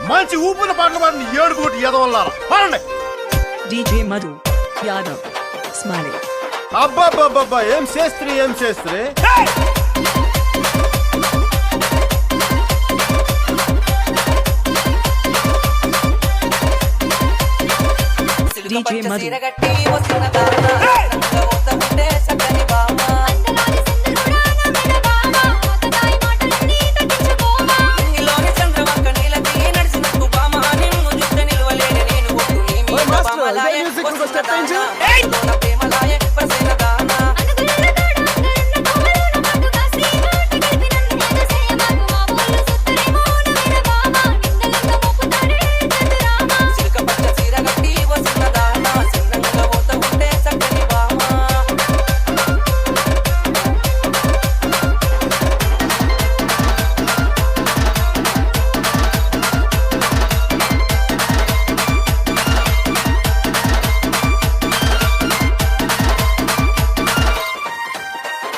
మంచి ఊపిన పాటలు పాడిన 7 కోటి ఎదవల్లారా పాడండి. DJ Madhu Yadav smiley. అబ్బా ఏం చేస్త్రీ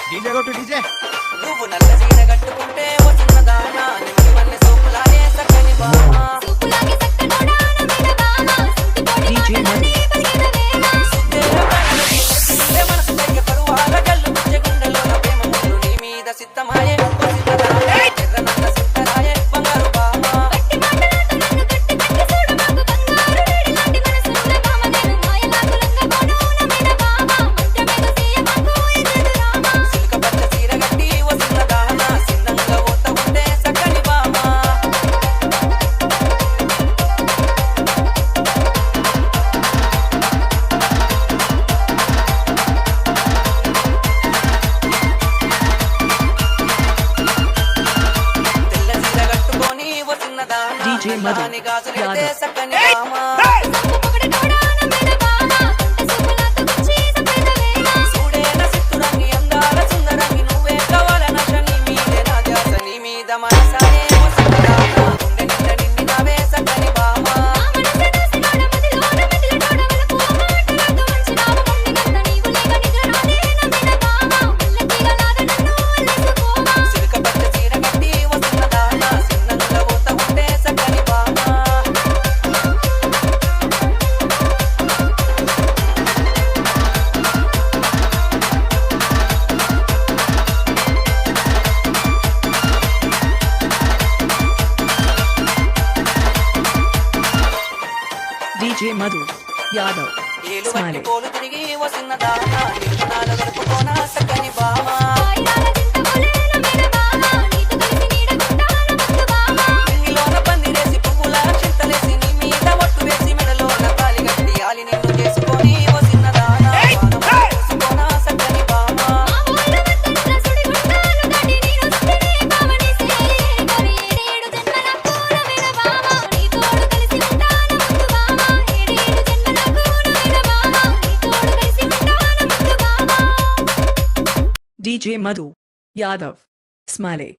డీజే మధు డీజే నువ్వు నల్ల చీర కట్టుకుంటే వస్తున్నదానా నిన్ను వల్లే సోపులాగే సక్కని బామా డీజే మధు మనసు దగ్గర పరువాల కళ్ళు పుచ్చే గుండెలోన ప్రేమ ముందు నీ మీద సిద్ధమాయే ఎర్రనంత సిద్ధరాయే బంగారు బామా DJ Madhu Yadav DJ Madhu Yadav smiley. పోలు తిరిగి వస్తున్నదానా నిన్నాల వరకు కోన సక్కని బామా నిన్నిలోన పందిరేసి పువ్వుల చింతలేసి నీ మీద ఒట్టు వేసి మెడలోన తాలి గట్టి ఆలి నిన్ను చేసుకొని వస్తున్నదానా కోన సక్కని బామా డీజే మధు యాదవ్ స్మైలీ.